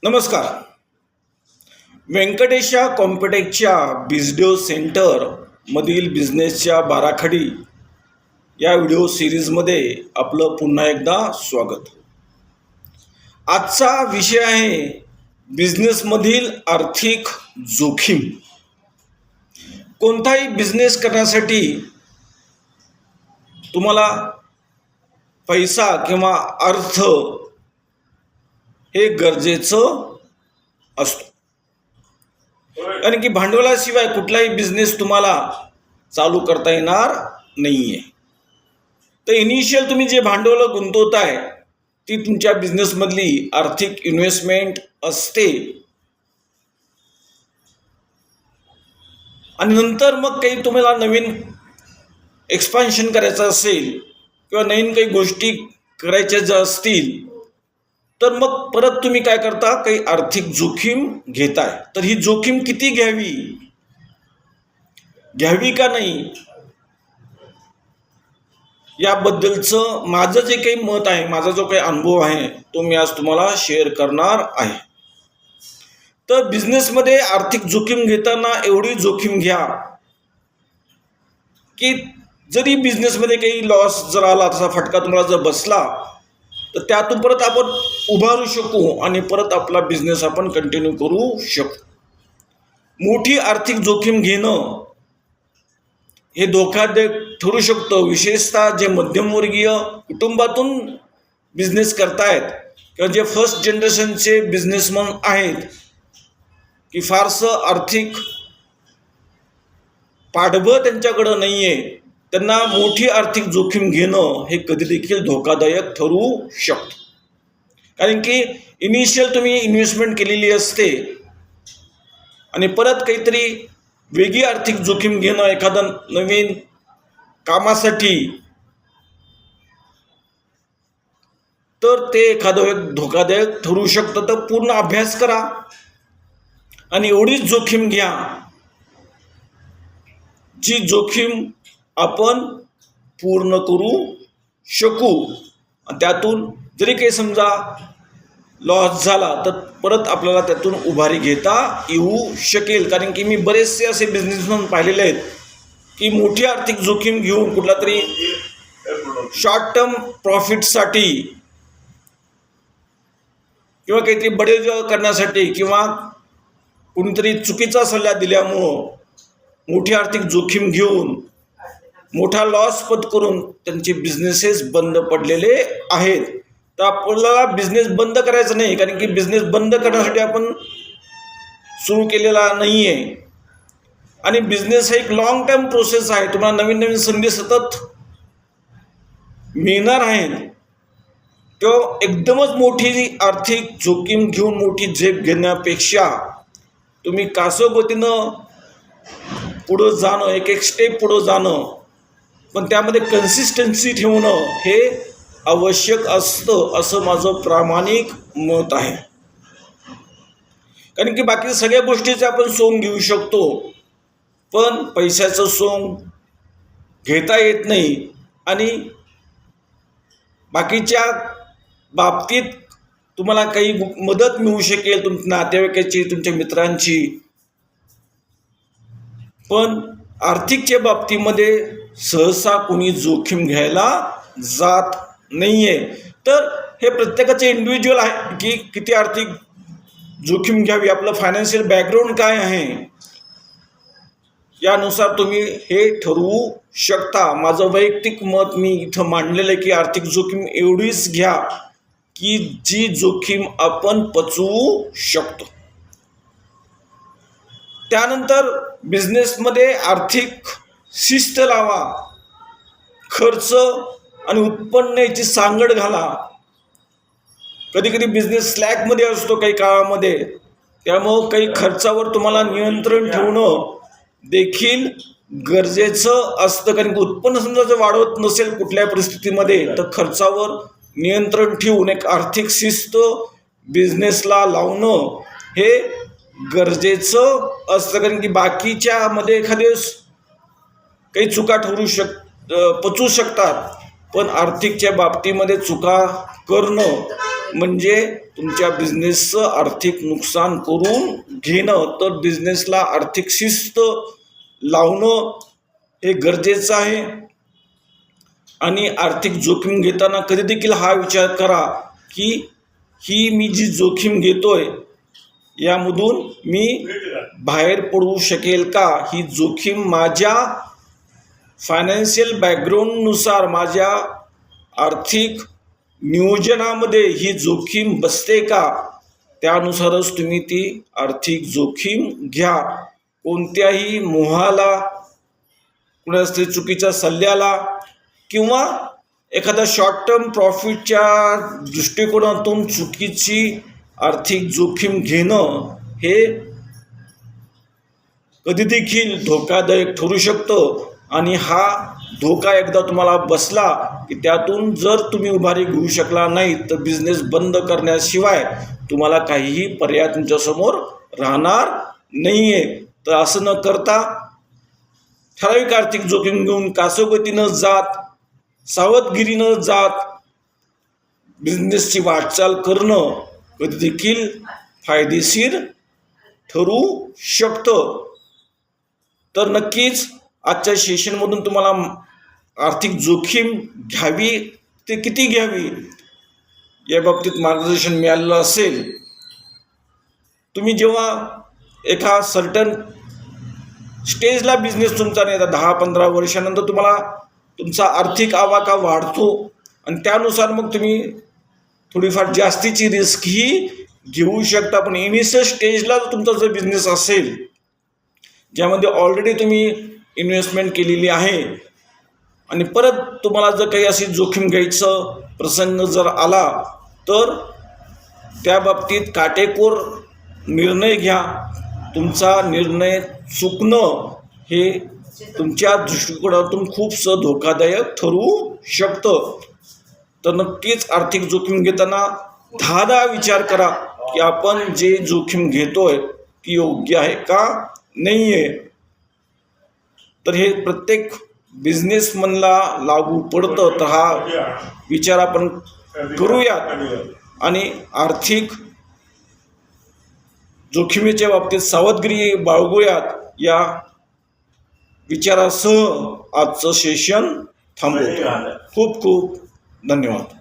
नमस्कार. व्यंकटेशा कॉम्प्युटेकच्या बिझडिओ सेंटर मधील बिझनेसच्या बाराखडी या व्हिडिओ सिरीजमध्ये आपलं पुन्हा एकदा स्वागत. आजचा विषय आहे बिझनेसमधील आर्थिक जोखीम. कोणताही बिझनेस करण्यासाठी तुम्हाला पैसा किंवा अर्थ हे गरजेचं असतो, कारण की भांडवलाशिवाय कुठलाही बिझनेस तुम्हाला चालू करता येणार नाही आहे. तर इनिशियल तुम्ही जे भांडवल गुंतवताय ती तुमच्या बिझनेसमधली आर्थिक इन्व्हेस्टमेंट असते, आणि नंतर मग काही तुम्हाला नवीन एक्सपान्शन करायचं असेल किंवा नवीन काही गोष्टी करायच्या ज्या असतील तर मग परत तुम्ही काय करता, काही आर्थिक जोखीम घेताय. तर ही जोखीम किती घ्यावी का नाही याबद्दलचं माझं जे काही मत आहे, माझा जो काही अनुभव आहे तो मी आज तुम्हाला शेअर करणार आहे. तर बिझनेसमध्ये आर्थिक जोखीम घेताना एवढी जोखीम घ्या की जरी बिझनेसमध्ये काही लॉस जर आला, तसा फटका तुम्हाला जर बसला तर त्यातून परत आपण उभारू शकू आणि परत आपला बिझनेस आपण कंटिन्यू करू शकू. मोठी आर्थिक जोखीम घेणं हे धोकादायक ठरू शकतं, विशेषतः जे मध्यमवर्गीय कुटुंबातून बिझनेस करतायत किंवा जे फर्स्ट जनरेशनचे बिझनेसमन आहेत की फारसं आर्थिक पाठबळ त्यांच्याकडं नाही आहे. त्यांना मोठी आर्थिक जोखीम घेणं हे कधी देखील धोकादायक ठरू शकतं, कारण की इनिशियल तुम्ही इन्व्हेस्टमेंट केलेली असते आणि परत काहीतरी वेगळी आर्थिक जोखीम घेणं एखादा नवीन कामासाठी, तर ते एखादं एक धोकादायक ठरू शकतं. तर पूर्ण अभ्यास करा आणि एवढीच जोखीम घ्या जी जोखीम आपण पूर्ण करू शकू. त्यातून जरी काही समजा लॉस झाला तर परत आपल्याला त्यातून उभारी घेता येऊ शकेल, कारण की मी बरेचसे असे बिझनेसमॅन पाहिलेले आहेत की मोठी आर्थिक जोखीम घेऊन कुठला तरी शॉर्ट टर्म प्रॉफिटसाठी किंवा काहीतरी बडेजाव करण्यासाठी किंवा कोणीतरी चुकीचा सल्ला दिल्यामुळं मोठी आर्थिक जोखीम घेऊन मोठा लॉस पत्करून त्यांचे बिझनेसेस बंद पडलेले आहेत. तर आपल्याला बिझनेस बंद करायचा नाही, कारण की बिझनेस बंद करण्यासाठी आपण सुरू केलेला नाही आहे आणि बिझनेस हा एक लॉंग टर्म प्रोसेस आहे. तुम्हाला नवीन नवीन संधी सतत मिळणार आहेत. किंवा एकदमच मोठी आर्थिक जोखीम घेऊन मोठी झेप घेण्यापेक्षा तुम्ही कासोगतीनं पुढं जाणं, एक एक स्टेप पुढं जाणं, पण त्यामध्ये कन्सिस्टन्सी ठेवणं हे आवश्यक असतं, असं माझं प्रामाणिक मत आहे. कारण की बाकी सगळ्या गोष्टीचे आपण सोंग घेऊ शकतो, पण पैशाचं सोंग घेता येत नाही. आणि बाकीच्या बाबतीत तुम्हाला काही मदत मिळू शकेल, तुमच्या नातेवाईकाची, तुमच्या मित्रांची, पण आर्थिकच्या बाबतीमध्ये सहसा कोणी जोखीम घ्यायला जात नाही आहे. तर हे प्रत्येकाचे इंडिव्हिज्युअल आहे की किती आर्थिक जोखीम घ्यावी, आपलं फायनान्शियल बॅकग्राऊंड काय आहे यानुसार तुम्ही हे ठरवू शकता. माझं वैयक्तिक मत मी इथं मांडलेलं आहे की आर्थिक जोखीम एवढीच घ्या की जी जोखीम आपण पचवू शकतो. त्यानंतर बिझनेसमध्ये आर्थिक शिस्त लावा, खर्च आणि उत्पन्न याची सांगड घाला. कधी कधी बिझनेस स्लॅकमध्ये असतो काही काळामध्ये, त्यामुळं काही खर्चावर तुम्हाला नियंत्रण ठेवणं देखील गरजेचं असतं, कारण की उत्पन्न समजा जर वाढवत नसेल कुठल्या परिस्थितीमध्ये तर खर्चावर नियंत्रण ठेवून एक आर्थिक शिस्त बिझनेसला लावणं हे गरजेचं असतं, कारण की बाकीच्यामध्ये एखाद्या काही चुका पचवू शकतात, पण आर्थिकच्या बाबतीमध्ये चुका करणं म्हणजे तुमच्या बिझनेसचं आर्थिक नुकसान करून घेणं. तर बिझनेसला आर्थिक शिस्त लावणं हे गरजेचं आहे. आणि आर्थिक जोखीम घेताना कधी देखील हा विचार करा की ही मी जी जोखीम घेतोय यामधून मी बाहेर पडू शकेल का. ही जोखीम माझ्या फायनान्शियल बॅकग्राऊंडनुसार, माझ्या आर्थिक नियोजनामध्ये ही जोखीम बसते का. त्यानुसारच तुम्ही ती आर्थिक जोखीम घ्या. कोणत्याही मोहाला, कुणाच तरी चुकीच्या सल्ल्याला किंवा एखाद्या शॉर्ट टर्म प्रॉफिटच्या दृष्टिकोनातून चुकीची आर्थिक जोखीम घेणं हे कधी देखील धोकादायक ठरू शकतं. आणि हा धोका एकदा तुम्हाला बसला की त्यातून जर तुम्ही उभारी घेऊ शकला नाही तर बिझनेस बंद करण्याशिवाय तुम्हाला काहीही पर्याय तुमच्यासमोर राहणार नाही आहे. तर असं न करता ठराविक आर्थिक जोखीम घेऊन कासोगतीनं जात, सावधगिरीनं जात बिझनेसची वाटचाल करणं कधी देखील फायदेशीर ठरू शकतं. तर नक्कीच आजच्या सेशनमधून तुम्हाला आर्थिक जोखीम घ्यावी ते किती घ्यावी या बाबतीत मार्गदर्शन मिळालेलं असेल. तुम्ही जेव्हा एका सर्टन स्टेजला बिझनेस तुमचा नाही, 10-15 वर्षानंतर तुम्हाला तुमचा आर्थिक आवाका वाढतो आणि त्यानुसार मग तुम्ही थोडीफार जास्तीची रिस्कही घेऊ शकता. पण इनिशियल स्टेजला तुमचा जर बिझनेस असेल ज्यामध्ये ऑलरेडी तुम्ही इन्व्हेस्टमेंट केलेली आहे आणि परत तुम्हाला जर काही अशी जोखीम घ्यायचं प्रसंग जर आला तर त्या बाबतीत काटेकोर निर्णय घ्या. तुमचा निर्णय चुकणं हे तुमच्या दृष्टिकोनातून खूपसं धोकादायक ठरू शकतं. तर नक्कीच आर्थिक जोखीम घेताना 10 विचार करा की आपण जे जोखीम घेतोय ती योग्य आहे का नाही आहे. तर हे प्रत्येक बिझनेसमनला लागू पडतं. तर हा विचार आपण करूयात आणि आर्थिक जोखमीच्या बाबतीत सावधगिरी बाळगूयात या विचारासह आजचं सेशन थांबवतो. खूप खूप धन्यवाद.